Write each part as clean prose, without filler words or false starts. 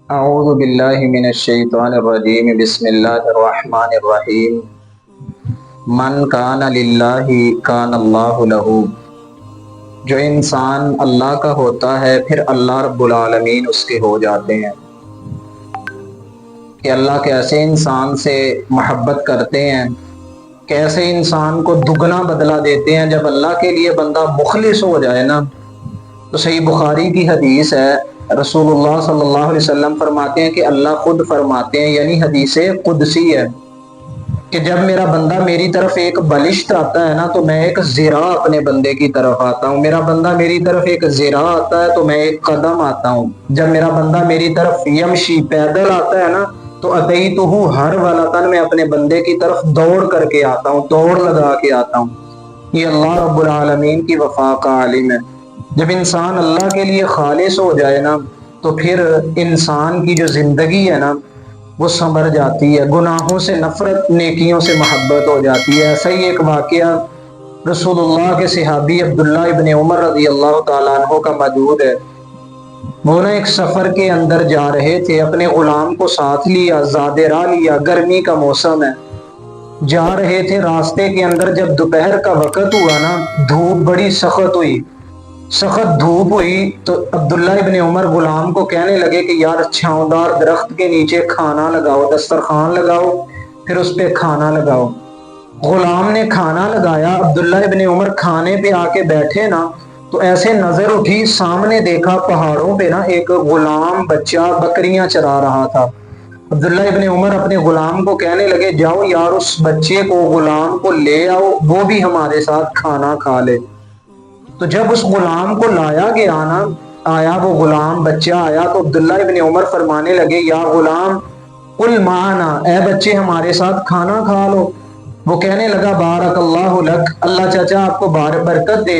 اعوذ باللہ من الشیطان الرجیم بسم اللہ الرحمن الرحیم من کان للہ کان اللہ لہ۔ جو انسان اللہ کا ہوتا ہے پھر اللہ رب العالمین اس کے ہو جاتے ہیں۔ کہ اللہ کیسے انسان سے محبت کرتے ہیں، کیسے انسان کو دگنا بدلہ دیتے ہیں جب اللہ کے لیے بندہ مخلص ہو جائے نا۔ تو صحیح بخاری کی حدیث ہے، رسول اللہ صلی اللہ علیہ وسلم فرماتے ہیں کہ اللہ خود فرماتے ہیں، یعنی حدیث قدسی ہے کہ جب میرا بندہ میری طرف ایک بلشت آتا ہے نا تو میں ایک ذراع اپنے بندے کی طرف آتا ہوں۔ میرا بندہ میری طرف ایک ذراع آتا ہے تو میں ایک قدم آتا ہوں۔ جب میرا بندہ میری طرف یمشی پیدل آتا ہے نا تو اتیتہ ہر ولتن، میں اپنے بندے کی طرف دوڑ کر کے آتا ہوں، دوڑ لگا کے آتا ہوں۔ یہ اللہ رب العالمین کی وفا کا عالم ہے۔ جب انسان اللہ کے لیے خالص ہو جائے نا تو پھر انسان کی جو زندگی ہے نا وہ سنور جاتی ہے، گناہوں سے نفرت، نیکیوں سے محبت ہو جاتی ہے۔ ایسا ہی ایک واقعہ رسول اللہ کے صحابی عبداللہ ابن عمر رضی اللہ تعالیٰ عنہ کا موجود ہے۔ وہ نا ایک سفر کے اندر جا رہے تھے، اپنے غلام کو ساتھ لیا، زادِ راہ لیا، گرمی کا موسم ہے، جا رہے تھے۔ راستے کے اندر جب دوپہر کا وقت ہوا نا، دھوپ بڑی سخت ہوئی، سخت دھوپ ہوئی تو عبداللہ ابن عمر غلام کو کہنے لگے کہ یار چھاؤندار درخت کے نیچے کھانا لگاؤ، دسترخوان لگاؤ، پھر اس پہ کھانا لگاؤ۔ غلام نے کھانا لگایا، عبداللہ ابن عمر کھانے پہ آ کے بیٹھے نا تو ایسے نظر اٹھی، سامنے دیکھا پہاڑوں پہ نا ایک غلام بچہ بکریاں چرا رہا تھا۔ عبداللہ ابن عمر اپنے غلام کو کہنے لگے جاؤ یار اس بچے کو، غلام کو لے آؤ، وہ بھی ہمارے ساتھ کھانا کھا لے۔ تو جب اس غلام کو لایا گیا نا، آیا وہ غلام بچہ آیا تو عبداللہ ابن عمر فرمانے لگے یا غلام قل معنا، اے بچے ہمارے ساتھ کھانا کھا لو۔ وہ کہنے لگا بارک اللہ لک، اللہ چاچا آپ کو برکت دے،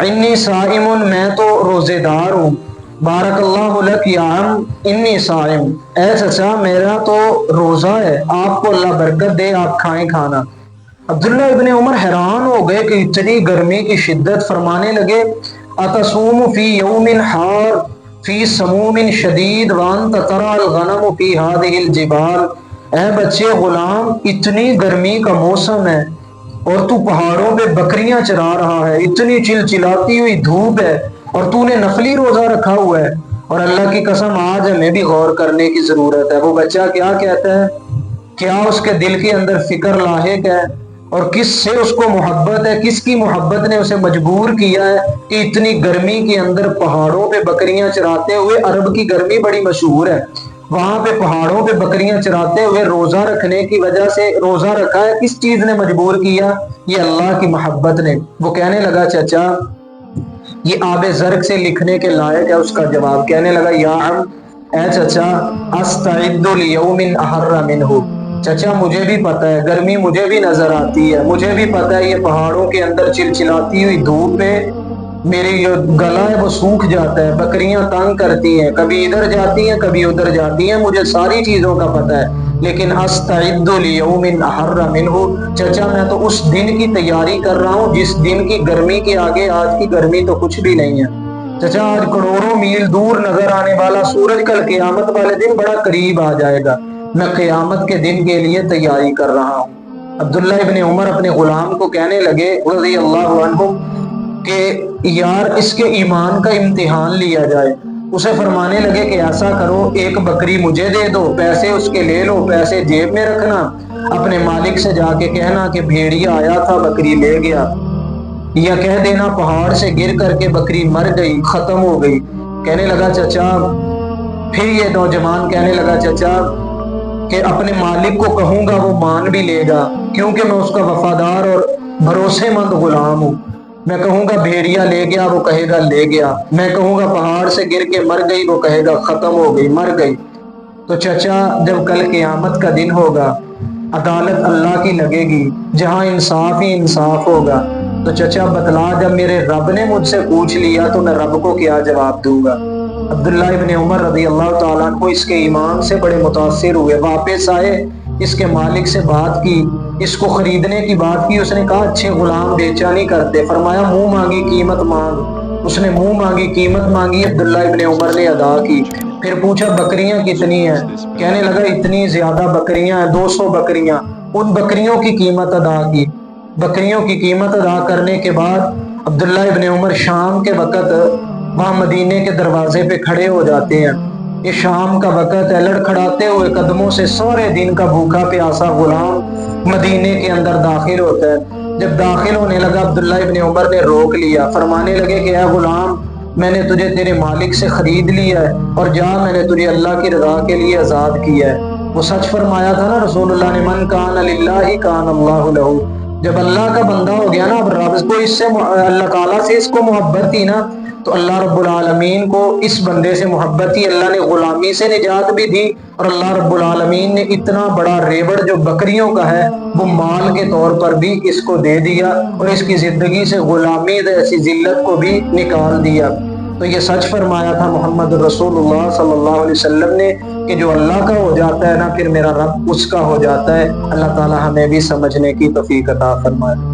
انی صائم، میں تو روزے دار ہوں۔ بارک اللہ لک یا عم انی صائم، اے چچا میرا تو روزہ ہے، آپ کو اللہ برکت دے، آپ کھائیں کھانا۔ عبداللہ ابن عمر حیران ہو گئے کہ اتنی گرمی کی شدت، فرمانے لگے اتصوم فی یوم حار فی سموم شدید وانت تری الغنم فی هذه الجبال، اے بچے غلام اتنی گرمی کا موسم ہے اور تو پہاڑوں پہ بکریاں چرا رہا ہے، اتنی چلچلاتی ہوئی دھوپ ہے اور تو نے نفلی روزہ رکھا ہوا ہے۔ اور اللہ کی قسم آج ہمیں بھی غور کرنے کی ضرورت ہے۔ وہ بچہ کیا کہتا ہے، کیا اس کے دل کے اندر فکر لاحق ہے اور کس سے اس کو محبت ہے، کس کی محبت نے اسے مجبور کیا ہے کہ اتنی گرمی کے اندر پہاڑوں پہ بکریاں چراتے ہوئے، عرب کی گرمی بڑی مشہور ہے، وہاں پہ پہاڑوں پہ بکریاں چراتے ہوئے روزہ رکھنے کی وجہ سے روزہ رکھا ہے، کس چیز نے مجبور کیا؟ یہ اللہ کی محبت نے۔ وہ کہنے لگا چچا یہ آب زرق سے لکھنے کے لائق ہے اس کا جواب، کہنے لگا یا عم، اے چچا استعد لیوم احر منہ، چچا مجھے بھی پتہ ہے، گرمی مجھے بھی نظر آتی ہے، مجھے بھی پتہ ہے یہ پہاڑوں کے اندر چلچلاتی ہوئی دھوپ پہ میری جو گلا ہے وہ سوکھ جاتا ہے، بکریاں تنگ کرتی ہیں، کبھی ادھر جاتی ہیں کبھی ادھر جاتی ہیں، مجھے ساری چیزوں کا پتہ ہے، لیکن استعد لیوم احر منہ، چچا میں تو اس دن کی تیاری کر رہا ہوں جس دن کی گرمی کے آگے آج کی گرمی تو کچھ بھی نہیں ہے۔ چچا آج کروڑوں میل دور نظر آنے والا سورج کل قیامت والے دن بڑا قریب آ جائے گا، میں قیامت کے دن کے لیے تیاری کر رہا ہوں۔ عبداللہ ابن عمر اپنے غلام کو کہنے لگے رضی اللہ عنہ کہ یار اس کے ایمان کا امتحان لیا جائے۔ اسے فرمانے لگے کہ ایسا کرو ایک بکری مجھے دے دو، پیسے اس کے لے لو، پیسے جیب میں رکھنا، اپنے مالک سے جا کے کہنا کہ بھیڑیا آیا تھا بکری لے گیا، یا کہہ دینا پہاڑ سے گر کر کے بکری مر گئی، ختم ہو گئی۔ کہنے لگا چچا، پھر یہ نوجوان کہنے لگا چچا کہ اپنے مالک کو کہوں گا وہ مان بھی لے گا کیونکہ میں اس کا وفادار اور بھروسے مند غلام ہوں۔ میں کہوں گا بھیڑیا لے گیا، وہ کہے گا لے گیا، میں کہوں گا پہاڑ سے گر کے مر گئی، وہ کہے گا ختم ہو گئی، مر گئی۔ تو چچا جب کل قیامت کا دن ہوگا، عدالت اللہ کی لگے گی، جہاں انصاف ہی انصاف ہوگا، تو چچا بتلا جب میرے رب نے مجھ سے پوچھ لیا تو میں رب کو کیا جواب دوں گا؟ عبداللہ ابن عمر رضی اللہ تعالیٰ عنہ اس کے ایمان سے بڑے متاثر ہوئے، واپس آئے، اس کے مالک سے بات کی، اس کو خریدنے کی بات کی۔ اس نے کہا اچھے غلام بیچا نہیں کرتے، فرمایا منہ مانگی قیمت مانگ، اس نے منہ مانگی، قیمت مانگی، عبداللہ ابن عمر نے ادا کی۔ پھر پوچھا بکریاں کتنی ہیں؟ کہنے لگا اتنی زیادہ بکریاں ہیں، 200 بکریاں۔ ان بکریوں کی قیمت ادا کی۔ بکریوں کی قیمت ادا کرنے کے بعد عبداللہ ابن عمر شام کے وقت وہاں مدینے کے دروازے پہ کھڑے ہو جاتے ہیں۔ یہ شام کا وقت ہے، لڑکھڑاتے ہوئے قدموں سے سارے دن کا بھوکا پیاسا غلام مدینے کے اندر داخل ہوتا ہے۔ جب داخل ہونے لگا عبداللہ ابن عمر نے روک لیا، فرمانے لگے کہ اے غلام، میں نے تجھے تیرے مالک سے خرید لیا ہے، اور جا، میں نے تجھے اللہ کی رضا کے لیے آزاد کیا ہے۔ وہ سچ فرمایا تھا نا رسول اللہ نے، من کان للہ کان اللہ لہ۔ جب اللہ کا بندہ ہو گیا نا، اب رب کو اس سے اللہ تعالیٰ سے اس کو محبت تھی نا، تو اللہ رب العالمین کو اس بندے سے محبت تھی۔ اللہ نے غلامی سے نجات بھی دی، اور اللہ رب العالمین نے اتنا بڑا ریوڑ جو بکریوں کا ہے وہ مال کے طور پر بھی اس کو دے دیا، اور اس کی زندگی سے غلامی ایسی ذلت کو بھی نکال دیا۔ تو یہ سچ فرمایا تھا محمد رسول اللہ صلی اللہ علیہ وسلم نے کہ جو اللہ کا ہو جاتا ہے نا، پھر میرا رب اس کا ہو جاتا ہے۔ اللہ تعالی ہمیں بھی سمجھنے کی توفیق عطا فرمائے۔